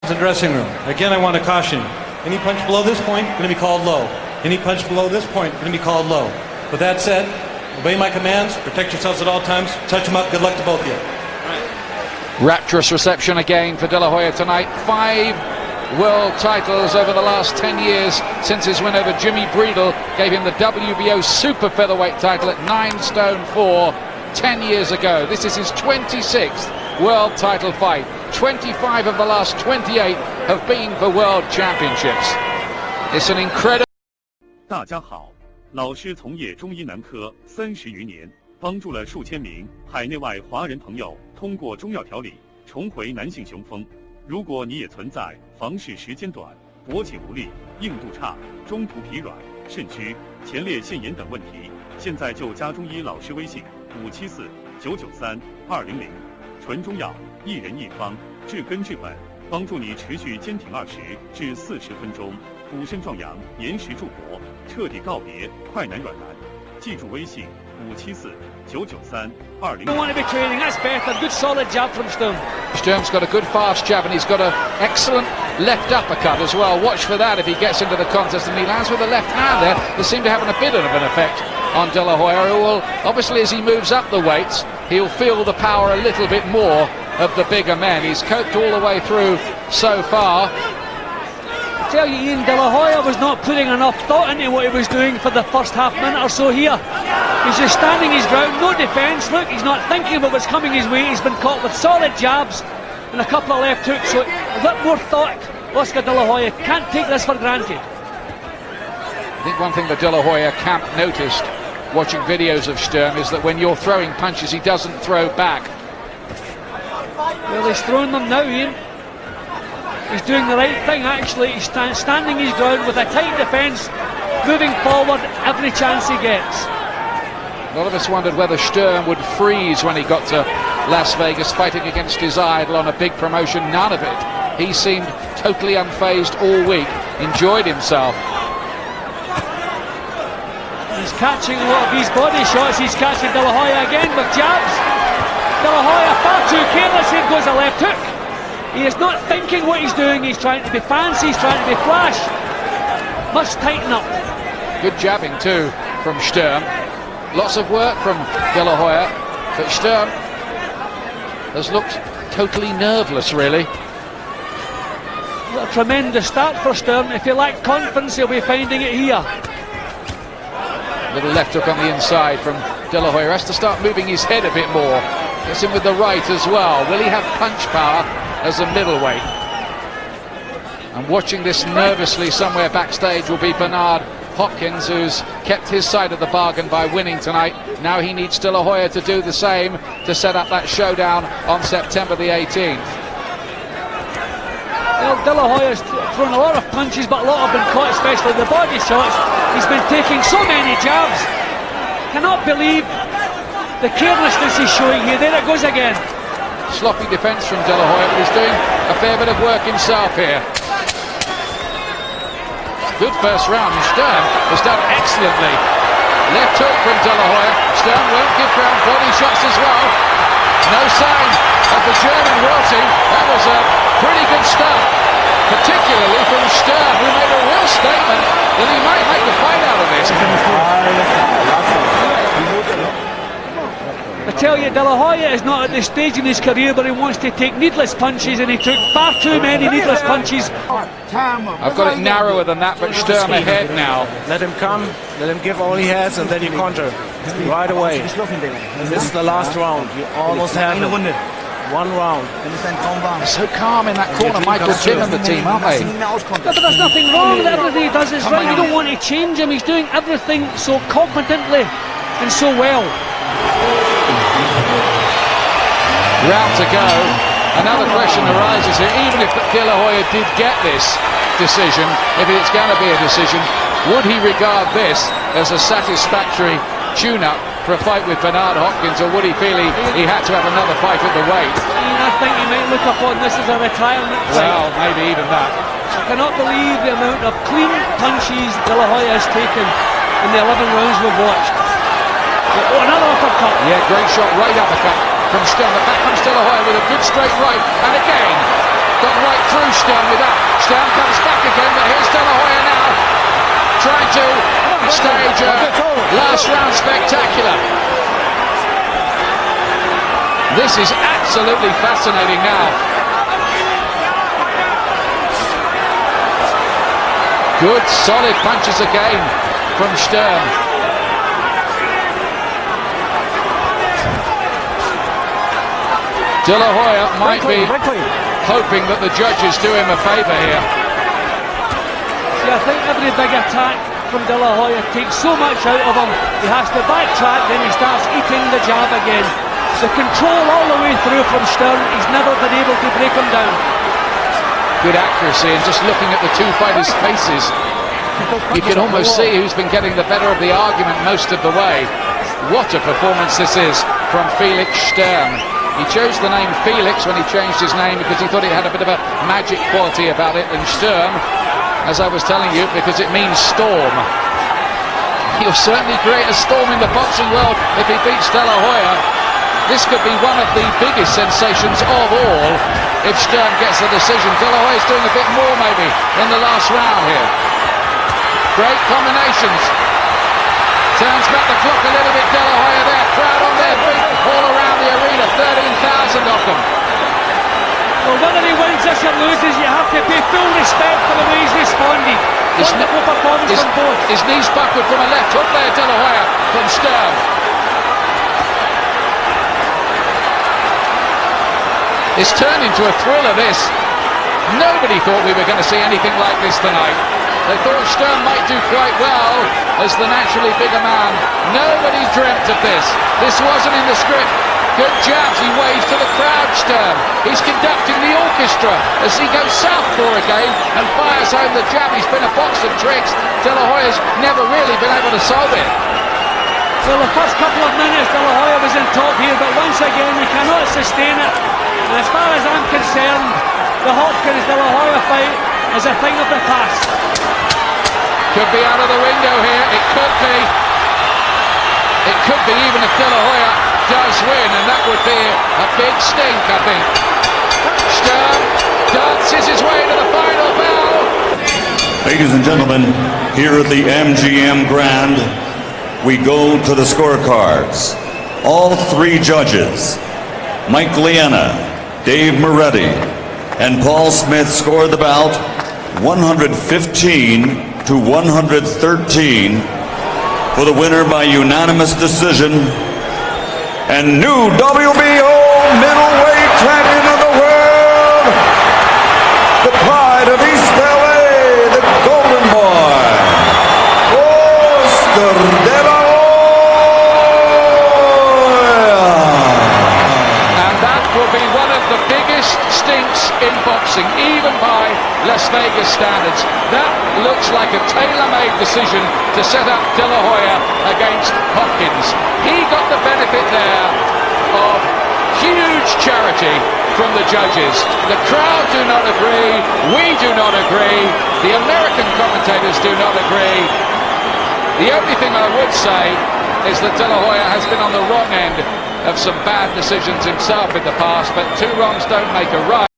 The dressing room. Again, I want to caution you. Any punch below this point, going to be called low. Any punch below this point, going to be called low. With that said, obey my commands, protect yourselves at all times, touch them up, good luck to both of you. Rapturous reception again for De La Hoya tonight. 5 world titles over the last 10 years since his win over Jimmy Breedle gave him the WBO super featherweight title at 9 stone 4 10 years ago. This is his 26th world title fight. 25 of the last 28 have been for world championships. It's an incredible. 大家好，老师从业中医男科30余年，帮助了数千名海内外华人朋友通过中药调理重回男性雄风。如果你也存在房事时间短、勃起无力、硬度差、中途疲软、肾虚、前列腺炎等问题，现在就加中医老师微信574-993-200，纯中药，一人一方，治根治本，帮助你持续坚挺20至40分钟，补肾壮阳，延时助勃，彻底告别快男软男。记住微信574-993-200。Don't want to be training. That's better. Good solid jab from Sturm. Sturm's got a good fast jab and he's got an excellent left uppercut as well. Watch for that if he gets into the contest, and he lands with the left hand there. They seem to have a bit of an effect on De La Hoya, who will, obviously as he moves up the weights, he'll feel the power a little bit more of the bigger men. He's coped all the way through so far. I tell you, Ian, De La Hoya was not putting enough thought into what he was doing for the first half minute or so here. He's just standing his ground, no defence. Look, he's not thinking about what's coming his way. He's been caught with solid jabs and a couple of left hooks, so a bit more thought. Oscar De La Hoya can't take this for granted. I think one thing the De La Hoya camp noticed watching videos of Sturm is that when you're throwing punches, he doesn't throw back. Well, he's throwing them now, Ian. He's doing the right thing, actually. He's standing his ground with a tight defence, moving forward every chance he gets. A lot of us wondered whether Sturm would freeze when he got to Las Vegas fighting against his idol on a big promotion. None of it. He seemed totally unfazed all week, enjoyed himself. He's catching a lot of these body shots. He's catching De La Hoya again with jabs. De La Hoya far too careless. Here goes a left hook. He is not thinking what he's doing. He's trying to be fancy. He's trying to be flash. Must tighten up. Good jabbing too from Sturm. Lots of work from De La Hoya, but Sturm has looked totally nerveless, really. What a tremendous start for Sturm. If he lacked confidence, he'll be finding it here. Little left hook on the inside from De La Hoya. Has to start moving his head a bit more. Gets in with the right as well. Will he have punch power as a middleweight? And watching this nervously somewhere backstage will be Bernard Hopkins, who's kept his side of the bargain by winning tonight. Now he needs De La Hoya to do the same to set up that showdown on September the 18th. Well, De La Hoya's thrown a lot of punches, but a lot have been caught, especially the body shots. He's been taking so many jabs. Cannot believe the carelessness he's showing here. There it goes again. Sloppy defence from De La Hoya, but he's doing a fair bit of work himself here. Good first round, and Sturm has done excellently. Left hook from De La Hoya. Sturm won't give ground, body shots as well. No sign of the German wilting. That was a pretty good start, particularly from Sturm, who made a real statement that he might make the fight out of this. I tell you, De La Hoya is not at this stage in his career where he wants to take needless punches, and he took far too many needless punches. I've got it narrower than that, but Sturm ahead now. Let him come, let him give all he has, and then you counter right away. This is the last round. You almost have it. One round. So calm in that corner, Michael Jim and the team, aren't they? No, but there's nothing wrong with everything he does. Is right. You don't want to change him. He's doing everything so competently and so well. Round to go. Another question arises here. Even if De La Hoya did get this decision, if it's going to be a decision, would he regard this as a satisfactory tune-up for a fight with Bernard Hopkins, or would he feel he had to have another fight at the weight? I think he might look upon this as a retirement fight. Well, maybe even that. I cannot believe the amount of clean punches De La Hoya has taken in the 11 rounds we've watched. Oh, another uppercut. Yeah, great shot, right uppercut from Sturm. But back comes De La Hoya with a good straight right, and again got right through Sturm. stage last round spectacular. This is absolutely fascinating now. Good, solid punches again from Sturm. De La Hoya might be hoping that the judges do him a favour here. See, I think every big attack from De La Hoya takes so much out of him. He has to backtrack, then he starts eating the jab again. The control all the way through from Sturm, he's never been able to break him down. Good accuracy, and just looking at the two fighters' faces, you can almost see who's been getting the better of the argument most of the way. What a performance this is from Felix Sturm. He chose the name Felix when he changed his name because he thought it had a bit of a magic quality about it, and Sturm, as I was telling you, because it means storm. He'll certainly create a storm in the boxing world if he beats De La Hoya. This could be one of the biggest sensations of all if Sturm gets the decision. De La Hoya's doing a bit more maybe in the last round here. Great combinations. Turns back the clock a little bit, De La Hoya there. Crowd on their feet all around the arena. 13,000 of them. Well, whether he wins this or loses, you have to pay full respect for the way he's responded. Wonderful performance from both. His knees backward from a left hook there, De La Hoya from Sturm. It's turned into a thriller, this. Nobody thought we were going to see anything like this tonight. They thought Sturm might do quite well as the naturally bigger man. Nobody dreamt of this. This wasn't in the script. Good jabs, he waves to the crowd, Sturm. He's conducting the orchestra as he goes southpaw again and fires home the jab. He's been a box of tricks. De La Hoya's never really been able to solve it. Well, the first couple of minutes, De La Hoya was in top here, but once again, he cannot sustain it. And as far as I'm concerned, the Hopkins-De La Hoya fight is a thing of the past. Could be out of the window here, it could be. It could be even if De La Hoya does win, and that would be a big stink, I think. Sturm dances his way to the final bell. Ladies and gentlemen, here at the MGM Grand, we go to the scorecards. All three judges, Mike Liena, Dave Moretti, and Paul Smith, scored the bout 115 to 113 for the winner by unanimous decision and new WBO middleweight champion of the world, the pride of East LA, the Golden Boy, Oscar De La Hoya. And that will be one of the biggest stinks in boxing, even by Las Vegas standards. That looks like a tailor-made decision to set up De La Hoya against Hopkins. He got the benefit there of huge charity from the judges. The crowd do not agree, we do not agree, the American commentators do not agree. The only thing I would say is that De La Hoya has been on the wrong end of some bad decisions himself in the past, but two wrongs don't make a right.